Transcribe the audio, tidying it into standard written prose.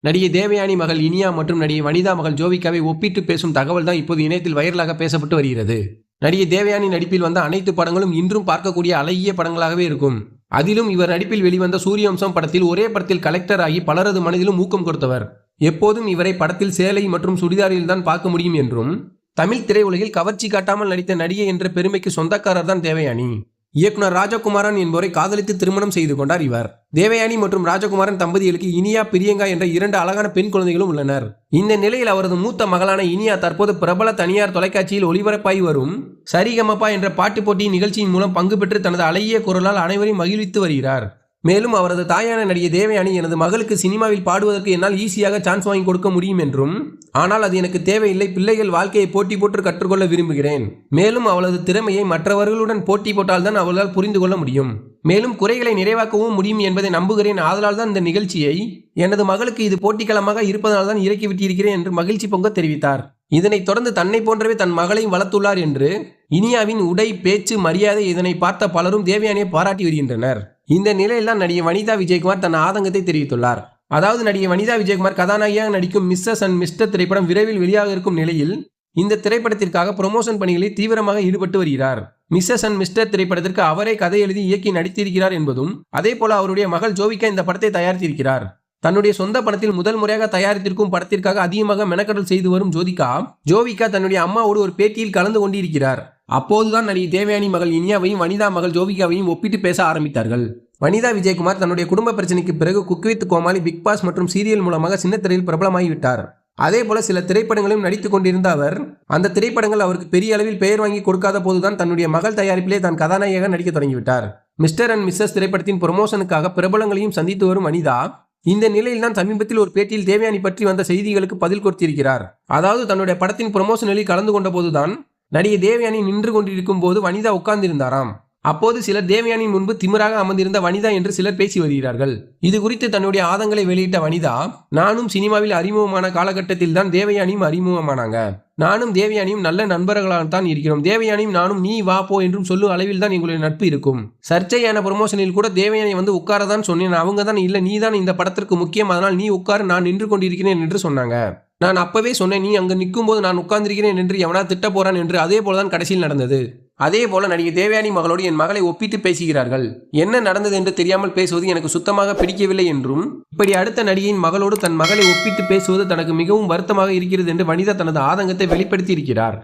நடிகை தேவயானி மகள் இனியா மற்றும் நடிகை வனிதா மகள் ஜோவிகாவை ஒப்பிட்டு பேசும் தகவல் தான் இப்போது இணையத்தில் வைரலாக பேசப்பட்டு வருகிறது. நடிகை தேவயானி நடிப்பில் வந்த அனைத்து படங்களும் இன்றும் பார்க்கக்கூடிய அழகிய படங்களாகவே இருக்கும். அதிலும் இவர் நடிப்பில் வெளிவந்த சூரியவம்சம் படத்தில் ஒரே படத்தில் கலெக்டர் ஆகி பலரது மனதிலும் ஊக்கம் கொடுத்தவர். எப்போதும் இவரை படத்தில் சேலை மற்றும் சுடிதாரில் தான் பார்க்க முடியும் என்றும், தமிழ் திரையுலகில் கவர்ச்சி காட்டாமல் நடித்த நடிகை என்ற பெருமைக்கு சொந்தக்காரர் தான் தேவயானி. இயக்குனர் ராஜகுமாரன் என்பவரை காதலித்து திருமணம் செய்து கொண்டார் இவர். தேவயானி மற்றும் ராஜகுமாரன் தம்பதிகளுக்கு இனியா, பிரியங்கா என்ற 2 அழகான பெண் குழந்தைகளும் உள்ளனர். இந்த நிலையில் அவரது மூத்த மகளான இனியா தற்போது பிரபல தனியார் தொலைக்காட்சியில் ஒளிபரப்பாகி வரும் சரிகமபா என்ற பாட்டு போட்டி நிகழ்ச்சியின் மூலம் பங்கு பெற்று தனது அழகிய குரலால் அனைவரையும் மகிழ்வித்து வருகிறார். மேலும் அவரது தாயான நடிகை தேவயானி, எனது மகளுக்கு சினிமாவில் பாடுவதற்கு என்னால் ஈஸியாக சான்ஸ் வாங்கி கொடுக்க முடியும் என்றும், ஆனால் அது எனக்கு தேவையில்லை, பிள்ளைகள் வாழ்க்கையை போட்டி போட்டு கற்றுக்கொள்ள விரும்புகிறேன். மேலும் அவளது திறமையை மற்றவர்களுடன் போட்டி போட்டால்தான் அவளால் புரிந்து கொள்ள முடியும். மேலும் குறைகளை நிறைவாக்கவும் முடியும் என்பதை நம்புகிறேன். ஆதலால் தான் இந்த நிகழ்ச்சியை எனது மகளுக்கு இது போட்டிக்களமாக இருப்பதனால் தான் இறக்கிவிட்டிருக்கிறேன் என்று மகிழ்ச்சி பொங்க தெரிவித்தார். இதனைத் தொடர்ந்து தன்னை போன்றவே தன் மகளையும் வளர்த்துள்ளார் என்று இனியாவின் உடை, பேச்சு, மரியாதை இதனை பார்த்த பலரும் தேவயானியை பாராட்டி வருகின்றனர். இந்த நிலையில்தான் நடிகை வனிதா விஜயகுமார் தன் ஆதங்கத்தை தெரிவித்துள்ளார். அதாவது நடிகை வனிதா விஜயகுமார் கதாநாயகியாக நடிக்கும் மிஸ்ஸஸ் அண்ட் மிஸ்டர் திரைப்படம் விரைவில் வெளியாக இருக்கும் நிலையில் இந்த திரைப்படத்திற்காக ப்ரமோஷன் பணிகளில் தீவிரமாக ஈடுபட்டு வருகிறார். மிஸ்ஸஸ் அண்ட் மிஸ்டர் திரைப்படத்திற்கு அவரே கதை எழுதி இயக்கி நடித்திருக்கிறார் என்பதும், அதே போல அவருடைய மகள் ஜோவிகா இந்த படத்தை தயாரித்திருக்கிறார். தன்னுடைய சொந்த பணத்தில் முதல் முறையாக தயாரித்திருக்கும் படத்திற்காக அதிகமாக மெனக்கடல் செய்து வரும் ஜோவிகா தன்னுடைய அம்மாவோடு ஒரு பேட்டியில் கலந்து கொண்டிருக்கிறார். அப்போதுதான் நடிகை தேவயானி மகள் இனியாவையும் வனிதா மகள் ஜோவிகாவையும் ஒப்பிட்டு பேச ஆரம்பித்தார்கள். வனிதா விஜயகுமார் தன்னுடைய குடும்ப பிரச்சனைக்கு பிறகு cook with Komali, Bigg Boss மற்றும் சீரியல் மூலமாக சின்னத்திரையில் பிரபலமாகிவிட்டார். அதே போல சில திரைப்படங்களும் நடித்துக் கொண்டிருந்த அவர், அந்த திரைப்படங்கள் அவருக்கு பெரிய அளவில் பெயர் வாங்கி கொடுக்காத போதுதான் தன்னுடைய மகள் தயாரிப்பிலே தான் கதாநாயகமாக நடிக்க தொடங்கிவிட்டார். மிஸ்டர் அண்ட் மிஸ்ஸஸ் திரைப்படத்தின் ப்ரமோஷனுக்காக பிரபலங்களையும் சந்தித்து வரும் வனிதா இந்த நிலையில் தான் சமீபத்தில் ஒரு பேட்டியில் தேவயானி பற்றி வந்த செய்திகளுக்கு பதில் கொடுத்திருக்கிறார். அதாவது தன்னுடைய படத்தின் ப்ரமோஷனில் கலந்து கொண்ட போதுதான் நடிகை தேவயானி நின்று கொண்டிருக்கும் போது வனிதா உட்கார்ந்திருந்தாராம். அப்போது சிலர் தேவயானியின் முன்பு திமிராக அமர்ந்திருந்த வனிதா என்று சிலர் பேசி வருகிறார்கள். இது குறித்து தன்னுடைய ஆதங்களை வெளியிட்ட வனிதா, நானும் சினிமாவில் அறிமுகமான காலகட்டத்தில் தான் தேவயானியும் அறிமுகமானாங்க. நானும் தேவயானியும் நல்ல நண்பர்களாகத்தான் இருக்கிறோம். தேவயானியும் நானும் நீ வா போ என்றும் சொல்லும் அளவில் தான் எங்களுடைய நட்பு இருக்கும். சர்ச்சையான ப்ரமோஷனில் கூட தேவயானி வந்து உட்காரதான் சொன்னேன். அவங்க தான் இல்லை, நீ தான் இந்த படத்திற்கு முக்கியம், அதனால் நீ உட்கார, நான் நின்று கொண்டிருக்கிறேன் என்று சொன்னாங்க. நான் அப்பவே சொன்னேன், நீ அங்கு நிற்கும் போது நான் உட்கார்ந்திருக்கிறேன் என்று எவனா திட்ட போறான் என்று. அதே போலதான் கடைசியில் நடந்தது. அதே போல நடிகை தேவயானி மகளோடு என் மகளை ஒப்பிட்டு பேசுகிறார்கள். என்ன நடந்தது என்று தெரியாமல் பேசுவது எனக்கு சுத்தமாக பிடிக்கவில்லை என்றும், இப்படி அடுத்த நடிகையின் மகளோடு தன் மகளை ஒப்பிட்டு பேசுவது தனக்கு மிகவும் வருத்தமாக இருக்கிறது என்று வனிதா தனது ஆதங்கத்தை வெளிப்படுத்தி இருக்கிறார்.